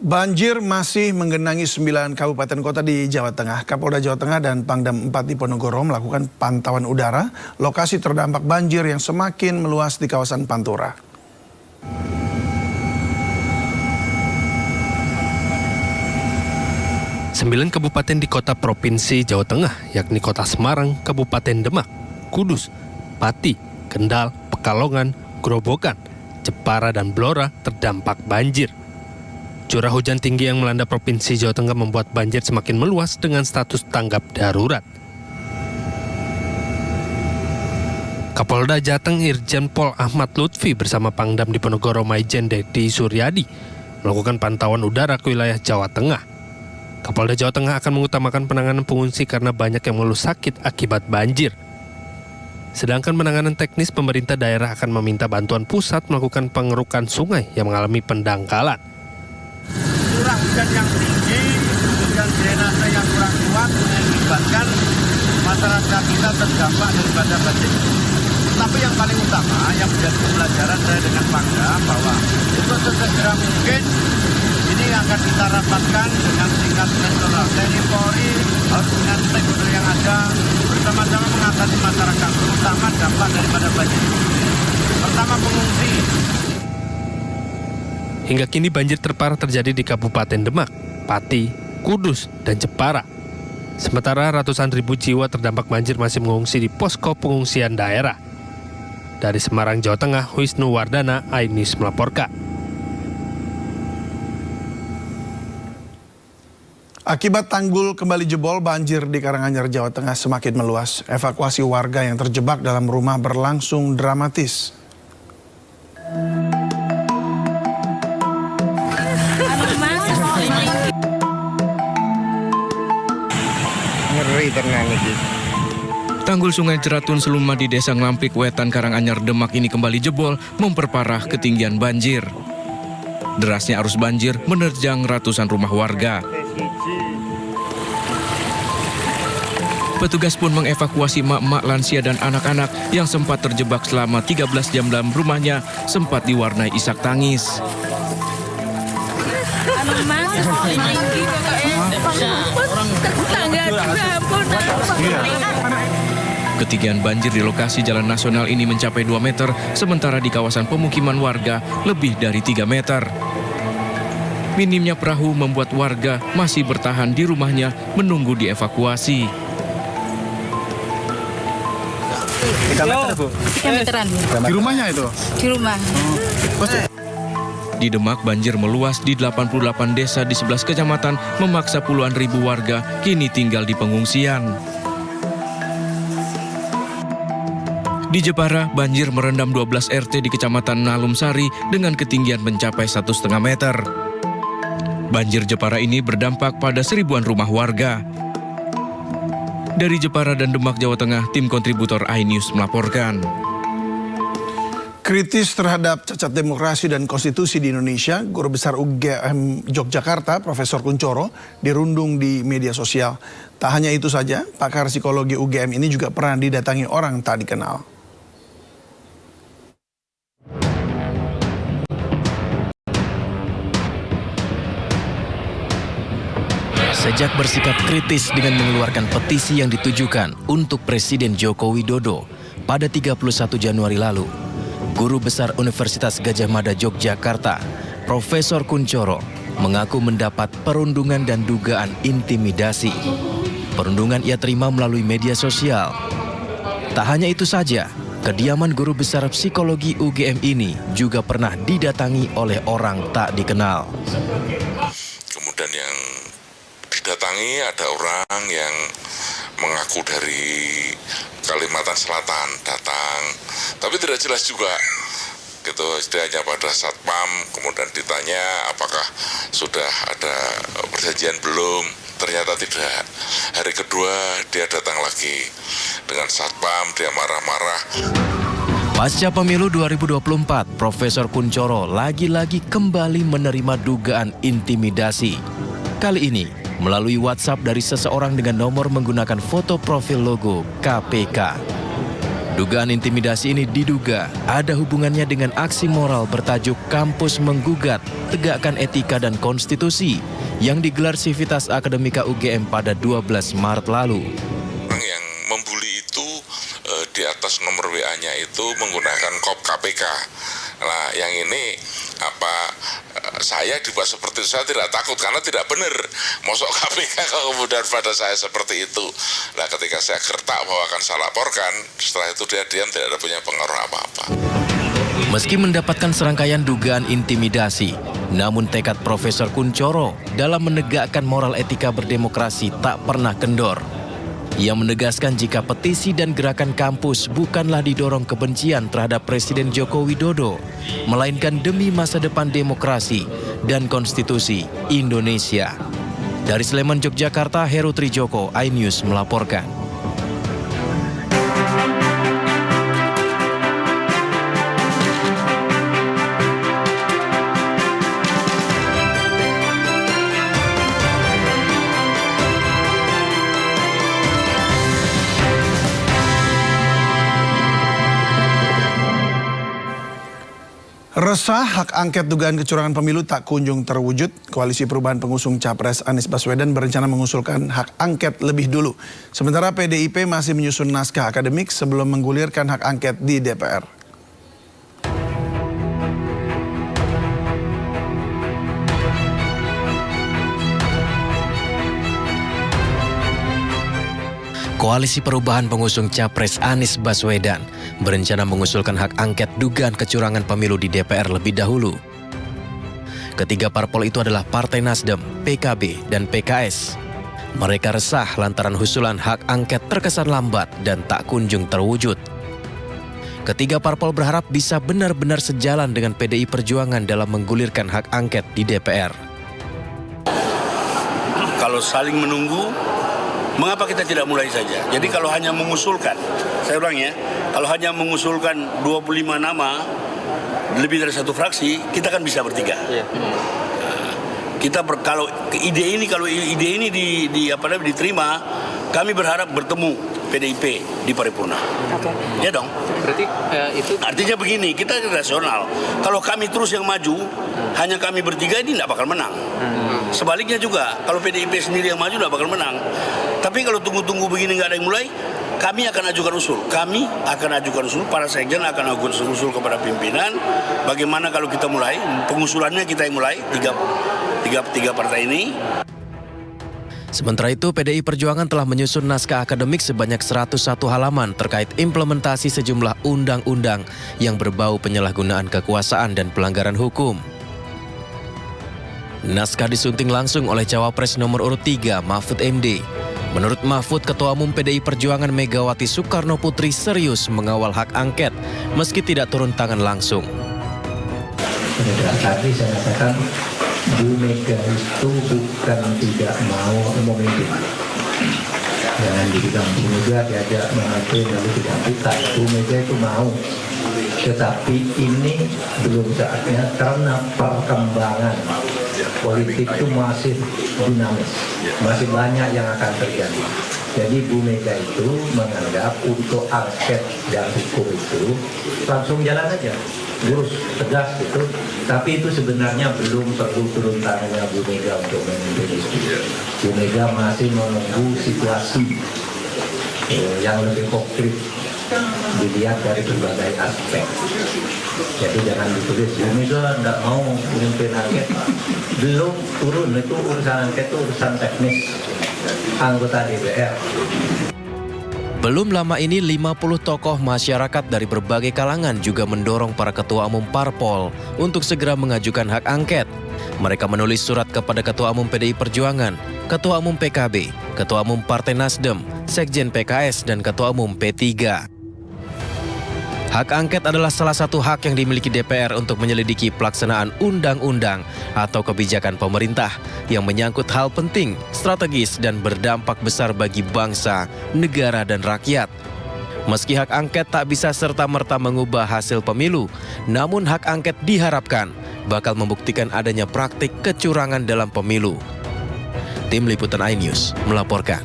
Banjir masih menggenangi 9 kabupaten kota di Jawa Tengah. Kapolda Jawa Tengah dan Pangdam 4 Diponegoro melakukan pantauan udara lokasi terdampak banjir yang semakin meluas di kawasan Pantura. Sembilan kabupaten di kota provinsi Jawa Tengah, yakni Kota Semarang, Kabupaten Demak, Kudus, Pati, Kendal, Pekalongan, Grobogan, Jepara, dan Blora terdampak banjir. Curah hujan tinggi yang melanda Provinsi Jawa Tengah membuat banjir semakin meluas dengan status tanggap darurat. Kapolda Jateng Irjen Pol Ahmad Lutfi bersama Pangdam Diponegoro Maijen Dedi Suryadi melakukan pantauan udara ke wilayah Jawa Tengah. Kapolda Jawa Tengah akan mengutamakan penanganan pengungsi karena banyak yang mengeluh sakit akibat banjir. Sedangkan penanganan teknis, pemerintah daerah akan meminta bantuan pusat melakukan pengerukan sungai yang mengalami pendangkalan. Curah hujan yang tinggi, kemudian drainase yang kurang kuat mengakibatkan masyarakat kita terdampak daripada banjir. Tapi yang paling utama yang menjadi pembelajaran saya dengan Pangdam bahwa untuk sesegera mungkin ini akan kita rapatkan dengan tingkat nasional. TNI Polri harus dengan stakeholder yang ada bersama-sama mengatasi masyarakat, terutama dampak daripada banjir. Pertama, pengungsi. Hingga kini banjir terparah terjadi di Kabupaten Demak, Pati, Kudus, dan Jepara. Sementara ratusan ribu jiwa terdampak banjir masih mengungsi di posko pengungsian daerah. Dari Semarang, Jawa Tengah, Wisnu Wardana, iNews melaporkan. Akibat tanggul kembali jebol, banjir di Karanganyar, Jawa Tengah semakin meluas. Evakuasi warga yang terjebak dalam rumah berlangsung dramatis. Tanggul Sungai Jeratun Seluma di Desa Nglampik, Wetan, Karanganyar, Demak ini kembali jebol, memperparah ketinggian banjir. Derasnya arus banjir menerjang ratusan rumah warga. Petugas pun mengevakuasi mak-mak, lansia, dan anak-anak yang sempat terjebak selama 13 jam dalam rumahnya, sempat diwarnai isak tangis. Ketinggian banjir di lokasi jalan nasional ini mencapai 2 meter, sementara di kawasan pemukiman warga lebih dari 3 meter. Minimnya perahu membuat warga masih bertahan di rumahnya menunggu dievakuasi. 3 meter, Bu? 3 meteran. Di rumahnya itu? Di rumah. Di Demak, banjir meluas di 88 desa di 11 kecamatan, memaksa puluhan ribu warga kini tinggal di pengungsian. Di Jepara, banjir merendam 12 RT di Kecamatan Nalum Sari dengan ketinggian mencapai 1,5 meter. Banjir Jepara ini berdampak pada seribuan rumah warga. Dari Jepara dan Demak, Jawa Tengah, tim kontributor iNews melaporkan. Kritis terhadap cacat demokrasi dan konstitusi di Indonesia, Guru Besar UGM Yogyakarta, Profesor Kunchoro, dirundung di media sosial. Tak hanya itu saja, pakar psikologi UGM ini juga pernah didatangi orang tak dikenal. Sejak bersikap kritis dengan mengeluarkan petisi yang ditujukan untuk Presiden Joko Widodo pada 31 Januari lalu, Guru Besar Universitas Gadjah Mada Yogyakarta, Profesor Kunchoro, mengaku mendapat perundungan dan dugaan intimidasi. Perundungan ia terima melalui media sosial. Tak hanya itu saja, kediaman Guru Besar Psikologi UGM ini juga pernah didatangi oleh orang tak dikenal. Kemudian yang didatangi ada orang yang mengaku dari Kalimantan Selatan datang, tapi tidak jelas juga gitu, istilahnya pada satpam. Kemudian ditanya apakah sudah ada perjanjian belum, ternyata tidak. Hari kedua dia datang lagi dengan satpam, dia marah-marah. Pasca pemilu 2024, Profesor Kunchoro lagi-lagi kembali menerima dugaan intimidasi. Kali ini melalui WhatsApp dari seseorang dengan nomor menggunakan foto profil logo KPK. Dugaan intimidasi ini diduga ada hubungannya dengan aksi moral bertajuk Kampus Menggugat Tegakkan Etika dan Konstitusi yang digelar Sivitas Akademika UGM pada 12 Maret lalu. Orang yang membuli itu di atas nomor WA-nya itu menggunakan kop KPK. Nah, yang ini saya dibuat seperti itu, saya tidak takut karena tidak benar. Mosok KPK kalau kemudian pada saya seperti itu. Nah, ketika saya gertak bahwa akan saya laporkan, setelah itu dia diam, tidak ada punya pengaruh apa-apa. Meski mendapatkan serangkaian dugaan intimidasi, namun tekad Profesor Kuncoro dalam menegakkan moral etika berdemokrasi tak pernah kendor. Ia menegaskan jika petisi dan gerakan kampus bukanlah didorong kebencian terhadap Presiden Joko Widodo, melainkan demi masa depan demokrasi dan konstitusi Indonesia. Dari Sleman, Yogyakarta, Heru Trijoko, iNews melaporkan. Resah hak angket dugaan kecurangan pemilu tak kunjung terwujud. Koalisi Perubahan pengusung Capres Anies Baswedan berencana mengusulkan hak angket lebih dulu. Sementara PDIP masih menyusun naskah akademik sebelum menggulirkan hak angket di DPR. Koalisi Perubahan pengusung Capres Anies Baswedan berencana mengusulkan hak angket dugaan kecurangan pemilu di DPR lebih dahulu. Ketiga parpol itu adalah Partai Nasdem, PKB, dan PKS. Mereka resah lantaran usulan hak angket terkesan lambat dan tak kunjung terwujud. Ketiga parpol berharap bisa benar-benar sejalan dengan PDI Perjuangan dalam menggulirkan hak angket di DPR. Kalau saling menunggu, mengapa kita tidak mulai saja? Jadi kalau hanya mengusulkan, saya ulang ya, kalau hanya mengusulkan 25 nama lebih dari satu fraksi, kita kan bisa bertiga. Kalau ide ini diterima, kami berharap bertemu PDIP di paripurna. Ya dong. Berarti itu artinya begini, kita rasional. Kalau kami terus yang maju, hanya kami bertiga ini tidak bakal menang. Sebaliknya juga, kalau PDIP sendiri yang maju tidak bakal menang. Tapi kalau tunggu-tunggu begini nggak ada yang mulai, kami akan ajukan usul. Para sekjen akan ajukan usul kepada pimpinan. Bagaimana kalau kita mulai, pengusulannya kita yang mulai, tiga partai ini. Sementara itu, PDI Perjuangan telah menyusun naskah akademik sebanyak 101 halaman terkait implementasi sejumlah undang-undang yang berbau penyalahgunaan kekuasaan dan pelanggaran hukum. Naskah disunting langsung oleh Cawapres nomor urut 3, Mahfud MD. Menurut Mahfud, Ketua Umum PDI Perjuangan Megawati Soekarno Putri serius mengawal hak angket meski tidak turun tangan langsung. Tadi saya katakan Bu Mega itu bukan tidak mau memimpin. Jangan dibilang Bu Mega diajak memimpin lalu tidak bukan. Bu Mega itu mau. Tetapi ini belum saatnya karena perkembangan politik itu masih dinamis, masih banyak yang akan terjadi. Jadi Bu Mega itu menganggap untuk angket dan hukum itu langsung jalan aja, lurus, tegas gitu. Tapi itu sebenarnya belum perlu turun tangannya Bu Mega untuk memimpin itu. Bu Mega masih menunggu situasi yang lebih konkret dilihat dari berbagai aspek. Jadi jangan ditulis Bu Mega tidak mau memimpin angket. Belum turun, itu urusan angket itu urusan teknis anggota DPR. Belum lama ini 50 tokoh masyarakat dari berbagai kalangan juga mendorong para ketua umum parpol untuk segera mengajukan hak angket. Mereka menulis surat kepada Ketua Umum PDI Perjuangan, Ketua Umum PKB, Ketua Umum Partai Nasdem, Sekjen PKS, dan Ketua Umum P3. Hak angket adalah salah satu hak yang dimiliki DPR untuk menyelidiki pelaksanaan undang-undang atau kebijakan pemerintah yang menyangkut hal penting, strategis, dan berdampak besar bagi bangsa, negara, dan rakyat. Meski hak angket tak bisa serta-merta mengubah hasil pemilu, namun hak angket diharapkan bakal membuktikan adanya praktik kecurangan dalam pemilu. Tim Liputan iNews melaporkan.